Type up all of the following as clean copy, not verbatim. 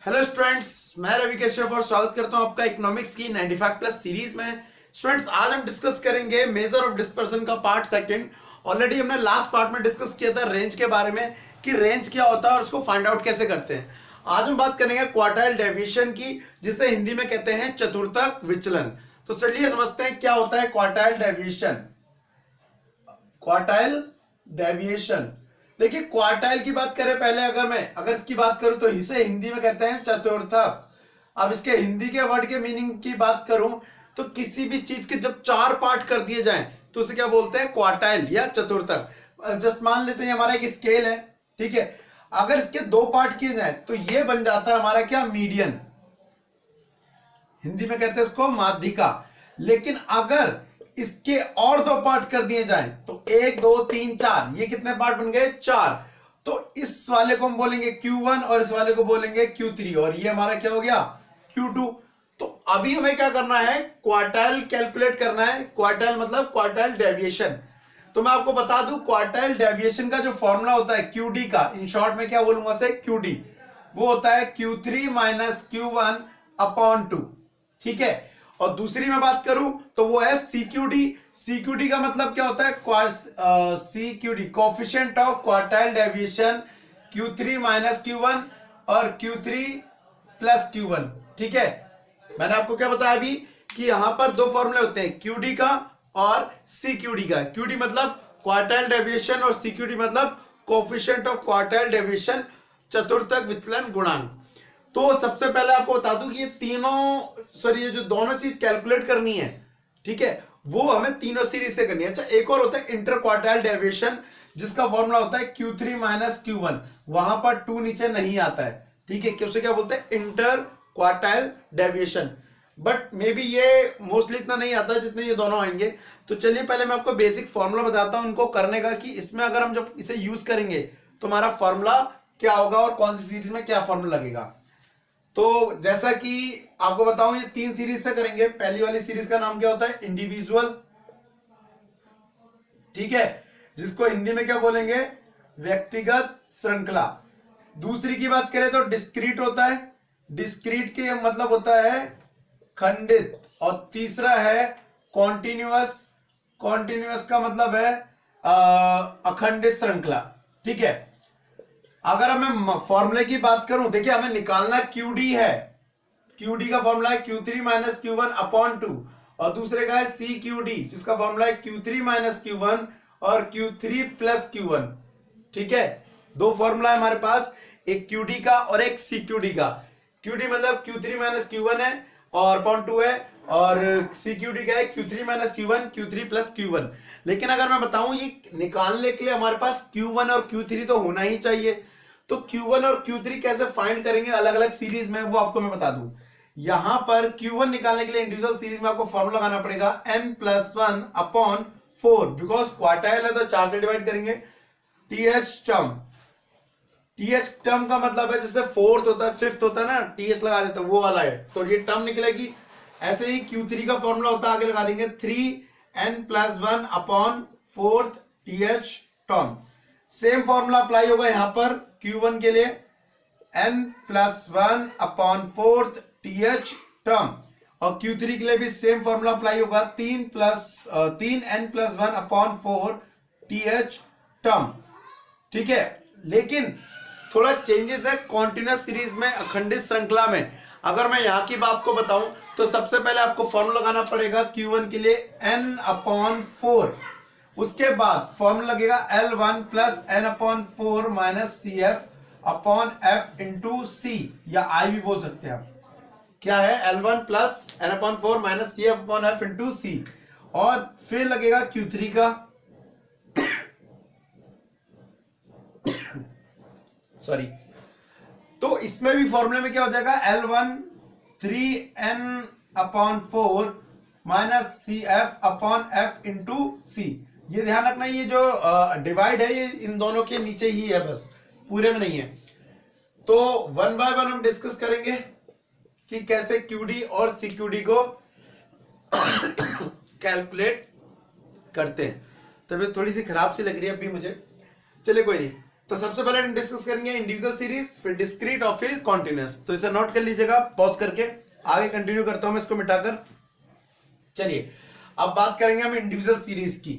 Hello students, मैं रवि कश्यप और स्वागत करता हूं आपका इकोनॉमिक्स की 95 प्लस सीरीज में। स्टूडेंट्स, आज हम डिस्कस करेंगे मेजर ऑफ डिस्पर्सन का पार्ट सेकंड। ऑलरेडी हमने लास्ट पार्ट में डिस्कस किया था रेंज के बारे में कि रेंज क्या होता है और उसको फाइंड आउट कैसे करते हैं। आज हम बात करेंगे क्वार्टाइल डेविएशन की, जिसे हिंदी में कहते हैं चतुर्थक विचलन। तो चलिए समझते हैं क्या होता है क्वार्टाइल डेविएशन। क्वार्टाइल डेविएशन, देखिए क्वार्टाइल की बात करें पहले, अगर इसकी बात करूं तो इसे हिंदी में कहते हैं चतुर्थक। अब इसके हिंदी के वर्ड के मीनिंग की बात करूं तो किसी भी चीज के जब चार पार्ट कर दिए जाएं तो उसे क्या बोलते हैं, क्वार्टाइल या चतुर्थक। जस्ट मान लेते हैं हमारा एक स्केल है, ठीक है। अगर इसके दो पार्ट किए जाएं तो ये बन जाता है हमारा क्या, मीडियन। हिंदी में कहते हैं इसको माध्यिका। लेकिन अगर इसके और दो पार्ट कर दिए जाएं तो एक दो तीन चार, ये कितने पार्ट बन गए, चार। तो इस वाले को हम बोलेंगे Q1 और इस वाले को बोलेंगे Q3 और ये हमारा क्या हो गया, Q2। तो अभी हमें क्या करना है, क्वार्टाइल कैलकुलेट करना है। क्वार्टाइल मतलब क्वार्टाइल डेविएशन। तो मैं आपको बता दूं क्वार्टाइल डेविएशन का जो फॉर्मूला होता है QD का, इन शॉर्ट में क्या बोलूंगा से, QD, वो होता है Q3 माइनस Q1 अपॉन 2, ठीक है। और दूसरी में बात करूं तो वो है CQD। CQD का मतलब क्या होता है, CQD coefficient of quartile deviation, Q3 minus Q1 और Q3 प्लस Q1, ठीक है। मैंने आपको क्या बताया अभी कि यहां पर दो फॉर्मूले होते हैं, QD का और CQD का। QD मतलब क्वार्टाइल डेविएशन और CQD मतलब कोफिशिएंट ऑफ क्वार्टाइल डेविएशन, चतुर्थक विचलन गुणांक। तो सबसे पहले आपको बता दूं कि ये जो दोनों चीज कैलकुलेट करनी है, ठीक है, वो हमें तीनों सीरीज से करनी है। अच्छा, एक और होता है इंटर क्वार्टाइल डेविएशन, जिसका फॉर्मूला होता है Q3 माइनस Q1, वहां पर 2 नीचे नहीं आता है, ठीक है। उसे क्या बोलते हैं, inter quartile deviation. But may be ये मोस्टली इतना नहीं आता जितने ये दोनों आएंगे। तो चलिए पहले मैं आपको बेसिक फॉर्मूला बताता हूं उनको करने का, कि इसमें अगर हम जब इसे यूज करेंगे तो हमारा फॉर्मूला क्या होगा और कौन सी सीरीज में क्या फॉर्मूला लगेगा। तो जैसा कि आपको बताऊं, ये 3 सीरीज से करेंगे। पहली वाली सीरीज का नाम क्या होता है, इंडिविजुअल, ठीक है, जिसको हिंदी में क्या बोलेंगे, व्यक्तिगत श्रृंखला। दूसरी की बात करें तो डिस्क्रीट होता है, डिस्क्रीट के मतलब होता है खंडित। और तीसरा है कॉन्टिन्यूअस, कॉन्टिन्यूअस का मतलब है अखंडित श्रृंखला, ठीक है। अगर मैं फॉर्मूले की बात करूं, देखिए हमें निकालना QD है। QD का फॉर्मूला है Q3 माइनस Q1 अपॉन 2 और दूसरे का है CQD, जिसका फॉर्मूला है Q3 माइनस Q1 और Q3 प्लस Q1, ठीक है। दो फॉर्मूला है हमारे पास, एक QD का और एक CQD का। QD मतलब Q3 माइनस Q1 है और अपॉन 2 है, और CQD का है Q3 minus Q1 Q3 plus Q1। लेकिन अगर मैं बताऊं ये निकालने के लिए हमारे पास Q1 और Q3 तो होना ही चाहिए। तो Q1 और Q3 कैसे फाइंड करेंगे अलग अलग सीरीज में, वो आपको मैं बता दूं। यहां पर Q1 निकालने के लिए इंडिविजुअल सीरीज में आपको फॉर्मूला लगाना पड़ेगा n+1 अपॉन 4, बिकॉज क्वार्टाइल है तो 4 से डिवाइड करेंगे। TH टर्म, TH टर्म का मतलब है जैसे फोर्थ होता है, फिफ्थ होता है ना, TH लगा देते हैं, वो वाला है, तो ये टर्म निकलेगी। ऐसे ही Q3 का फॉर्मूला होता है, आगे लगा देंगे 3n+1 upon 4th TH term. Same formula apply होगा यहां पर Q1 के लिए, n+1 upon 4th TH term. और Q3 के लिए भी सेम फॉर्मूला अप्लाई होगा, 3n+1 अपॉन 4 TH टर्म, ठीक है। लेकिन थोड़ा चेंजेस है कॉन्टिन्यूअस सीरीज में, अखंडित श्रृंखला में। अगर मैं यहां की बात को बताऊं तो सबसे पहले आपको फॉर्मूला लगाना पड़ेगा Q1 के लिए n अपॉन 4, उसके बाद फॉर्मूला लगेगा L1 plus n upon 4 minus CF upon F into C, या I भी बोल सकते हैं आप। क्या है, L1 plus n upon 4 minus CF upon F into C। और फिर लगेगा Q3 का, सॉरी, तो इसमें भी फॉर्मूले में क्या हो जाएगा, L1 3n upon 4 minus CF upon F into C। ये ध्यान रखना, ये जो डिवाइड है ये इन दोनों के नीचे ही है, बस पूरे में नहीं है। तो वन बाय वन हम डिस्कस करेंगे कि कैसे QD और CQD को कैलकुलेट करते हैं। तबीयत थोड़ी सी खराब सी लग रही है अभी मुझे, चलिए कोई नहीं। तो सबसे पहले हम डिस्कस करेंगे इंडिविजुअल सीरीज, फिर डिस्क्रीट और फिर कॉन्टिन्यूअस। तो इसे नोट कर लीजिएगा पॉज करके, आगे कंटिन्यू करता हूं मैं इसको मिटाकर। चलिए अब बात करेंगे हम इंडिविजुअल सीरीज की।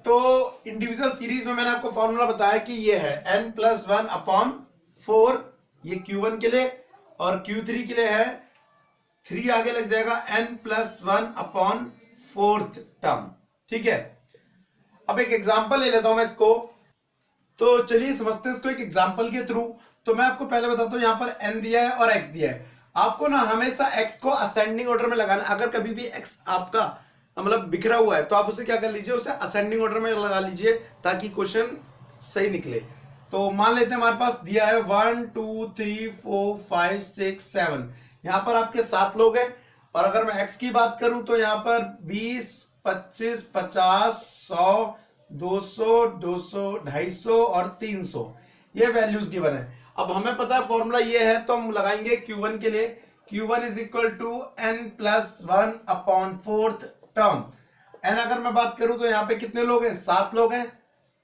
तो इंडिविजुअल सीरीज में मैंने आपको फॉर्मूला बताया कि ये है n+1/4, ये Q1 के लिए, और Q3 के लिए है 3 आगे लग जाएगा n+1/4 टर्म। ठीक है, अब एक एग्जांपल ले लेता हूं मैं इसको। तो चलिए समझते हैं इसको एक एग्जांपल के थ्रू। तो मैं आपको पहले बताता हूं, यहां पर n दिया है और x दिया है। आपको ना हमेशा x को असेंडिंग ऑर्डर में लगाना। अगर कभी भी x आपका मतलब बिखरा हुआ है तो आप उसे क्या कर लीजिए, उसे असेंडिंग ऑर्डर में लगा लीजिए ताकि क्वेश्चन सही निकले। तो मान लेते हैं हमारे पास दिया है 1 2 3 4 5 6 7, यहां पर आपके 7 लोग हैं। और अगर मैं x की बात करूं तो यहां पर 20 25 50 100 200 200 250 और 300 ये वैल्यूज गिवन है। अब हमें पता है फॉर्मूला ये है, तो हम लगाएंगे Q1 के लिए। Q1 is equal to n+1/4 term. n अगर मैं बात करूं तो यहां पे कितने लोग हैं, 7 लोग हैं।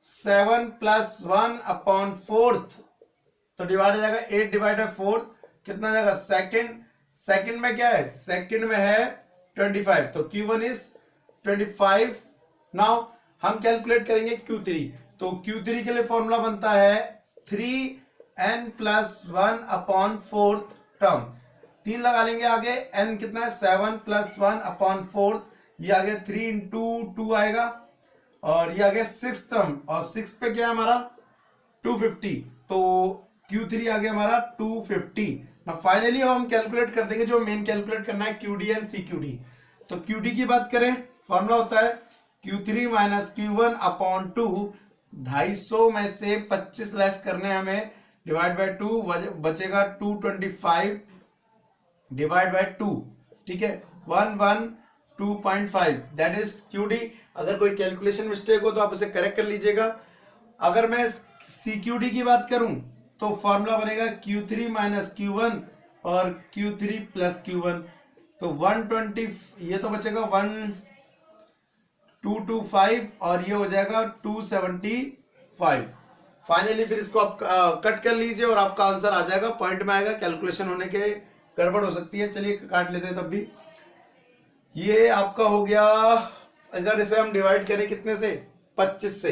7+1/4 तो डिवाइड हो जाएगा 8 डिवाइड बाय 4, कितना जाएगा सेकंड। सेकंड में क्या है, सेकंड में है 25, तो Q1 इज 25। नाउ हम कैलकुलेट करेंगे Q3। तो Q3 के लिए फॉर्मूला बनता है 3n+1/4 टर्म। 3 लगा लेंगे आगे, n कितना है 7+1/4, ये आगे 3 इंटू 2 आएगा, और ये आगे 6 टर्म, और 6 पे क्या है हमारा 250, तो Q3 आ गया हमारा 250। ना फाइनली हम कैलकुलेट कर देंगे, जो मेन कैलकुलेट करना है QD एंड CQD। तो QD की बात करें, फॉर्मूला होता है Q3 माइनस Q1/2। 250 में से 25 लेस करने हमें, डिवाइड बाय 2, बचेगा 225 डिवाइड बाय 2। ठीक है, 112.5 दैट इज QD। अगर कोई कैलकुलेशन मिस्टेक हो तो आप उसे करेक्ट कर लीजिएगा। अगर मैं CQD की बात करूं तो फॉर्मूला बनेगा Q3 माइनस Q1 और Q3 प्लस Q1, तो 120, ये तो बचेगा 1225 और ये हो जाएगा 275। फाइनली फिर इसको आप कट कर लीजिए और आपका आंसर आ जाएगा, पॉइंट में आएगा। कैलकुलेशन होने के गड़बड़ हो सकती है, चलिए काट लेते हैं तब भी। ये आपका हो गया, अगर इसे हम डिवाइड करें कितने से, 25 से,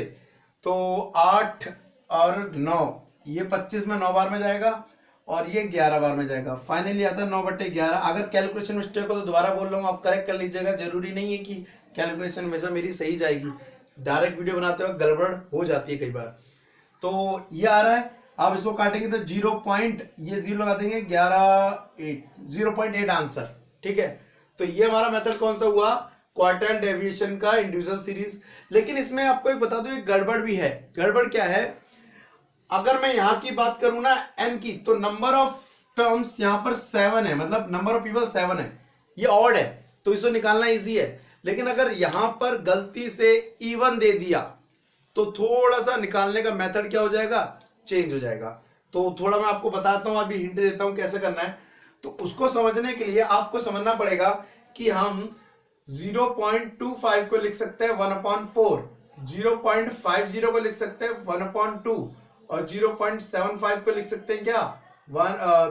तो 8 और 9, ये 25 में 9 बार में जाएगा और ये 11 बार में जाएगा। फाइनली आता है 9/11। अगर कैलकुलेशन मिस्टेक हो तो दोबारा बोल रहा हूँ, आप करेक्ट कर लीजिएगा। जरूरी नहीं है कि कैलकुलेशन हमेशा मेरी सही जाएगी, डायरेक्ट वीडियो बनाते वक्त गड़बड़ हो जाती है कई बार। तो ये आ रहा है, आप इसको काटेंगे तो 0 लगा देंगे, 0.8 आंसर। ठीक है, तो ये हमारा मेथड कौन सा हुआ, क्वार्टाइल डेविएशन का इंडिविजुअल सीरीज। लेकिन इसमें आपको एक बता दूं, एक गड़बड़ भी है। गड़बड़ क्या है, अगर मैं यहां की बात करूं ना n की, तो नंबर ऑफ टर्म्स यहां पर 7 है, मतलब नंबर ऑफ पीपल 7 है, ये ऑड है तो इसको निकालना इजी है। लेकिन अगर यहां पर गलती से इवन दे दिया तो थोड़ा सा निकालने का मेथड क्या हो जाएगा, चेंज हो जाएगा। तो थोड़ा मैं आपको बताता हूं, अभी हिंट देता हूं कैसे करना है। तो उसको समझने के लिए आपको समझना पड़ेगा कि हम 0.25 को लिख सकते हैं 1/4, 0.50 को लिख सकते हैं 1/2, और 0.75 को लिख सकते हैं क्या,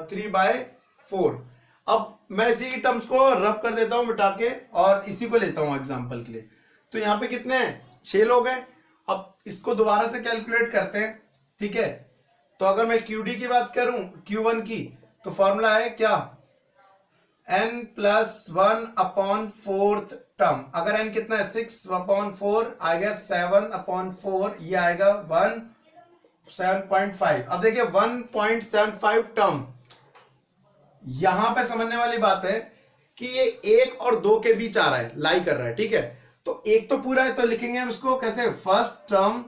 3/4। अब मैं इसी की टर्म्स को रब कर देता हूं मिटा के, और इसी को लेता हूं एग्जांपल के लिए। तो यहां पे कितने हैं, 6 लोग हैं। अब इसको दोबारा से कैलकुलेट करते हैं। ठीक है, तो अगर मैं QD की बात करूं, Q1 की, तो फॉर्मूला है क्या, n+1/4 टर्म। अगर n कितना है 6/4 आएगा, 7/4 ये आएगा 7.5। अब देखिए 1.75 टर्म, यहां पे समझने वाली बात है कि ये 1 और 2 के बीच आ रहा है, लाई कर रहा है। ठीक है, तो एक तो पूरा है, तो लिखेंगे हम इसको कैसे, फर्स्ट टर्म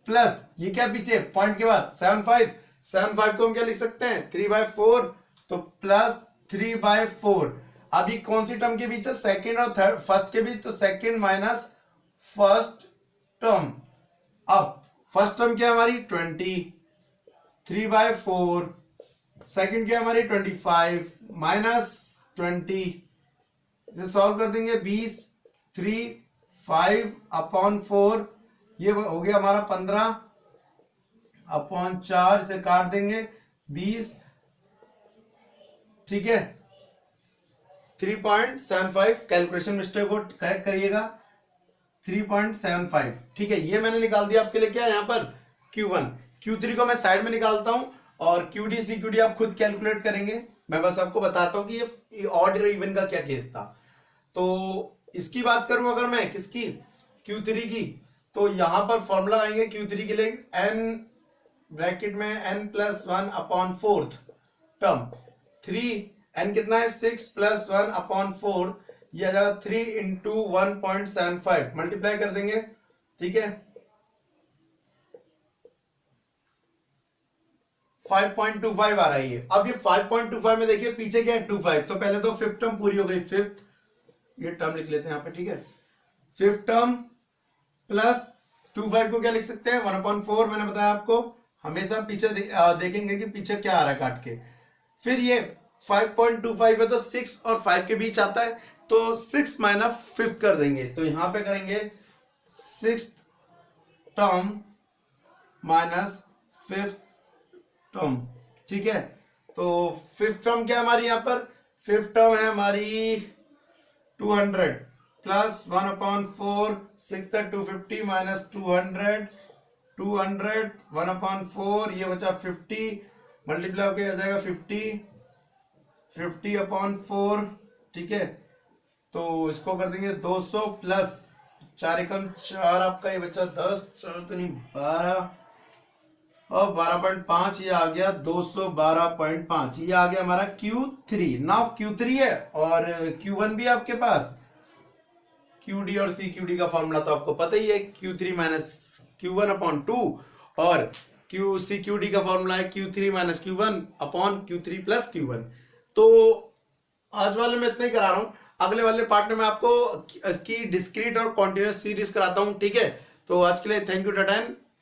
प्लस ये क्या पीछे पॉइंट के बाद 7.5 को हम क्या लिख सकते हैं 3/4, तो प्लस 3/4। अभी कौन सी टर्म के बीच है, सेकेंड और थर्ड, फर्स्ट के बीच, तो सेकेंड माइनस फर्स्ट टर्म। अब फर्स्ट टर्म क्या हमारी 20, 3/4, सेकेंड क्या हमारी 25 माइनस 20, इसे सॉल्व कर देंगे 20, 3 5/4, ये हो गया हमारा 15, अपॉन 4 से काट देंगे 20, ठीक है 3.75, कैलकुलेशन मिस्टेक को करेक्ट करिएगा 3.75, ठीक है। ये मैंने निकाल दिया आपके लिए क्या यहाँ पर Q1, Q3 को मैं साइड में निकालता हूं और QD CQD आप खुद कैलकुलेट करेंगे। मैं बस आपको बताता हूं कि ये ऑड और इवन का क्या केस था। तो इसकी बात करूं अगर मैं किसकी Q3 की, तो यहां पर फॉर्मूला आएंगे Q3 के लिए n ब्रैकेट में n+1 upon 4th term, 3 n कितना है 6+1 अपॉन 4, ये आ जाएगा 3 इंटू 1.75 मल्टीप्लाई कर देंगे, ठीक है 5.25 आ रहा है ये। अब ये 5.25 में देखिए पीछे क्या है 25, तो पहले तो फिफ्थ टर्म पूरी हो गई, फिफ्थ ये टर्म लिख लेते हैं यहाँ पे, ठीक है फिफ्थ टर्म प्लस 25 को क्या लिख सकते हैं 1/4, मैंने बताया आपको हमेशा पीछे देखेंगे कि पीछे क्या आ रहा है काट के। फिर ये 5.25 है तो 6 और 5 के बीच आता है, तो 6 माइनस फिफ्थ कर देंगे, तो यहां पे करेंगे 6th term minus 5th term, ठीक है। तो 5th टर्म क्या है हमारी यहाँ पर, 5th टर्म है हमारी 200 प्लस 1/4, 6 250 माइनस 200 1/4, ये बचा 50 मल्टीप्लाई होके आ जाएगा 50/4, ठीक है। तो इसको कर देंगे 200 प्लस 4 एकम 4 आपका, ये बचा 10, 4 तो नहीं 12 और 12.5, ये आ गया 212.5, ये आ गया हमारा Q3। नाउ Q3 है और Q1 भी आपके पास, QD और CQD का फॉर्मूला तो आपको पता ही है Q3 माइनस Q1 अपॉन 2, और CQD का फॉर्मूला है Q3 minus Q1 upon Q3 plus Q1। तो आज वाले में इतना ही करा रहा हूं, अगले वाले पार्ट में मैं आपको इसकी डिस्क्रीट और कॉन्टिन्यूस सीरीज कराता हूं, ठीक है। तो आज के लिए thank you tata,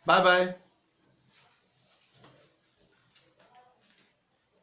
bye bye.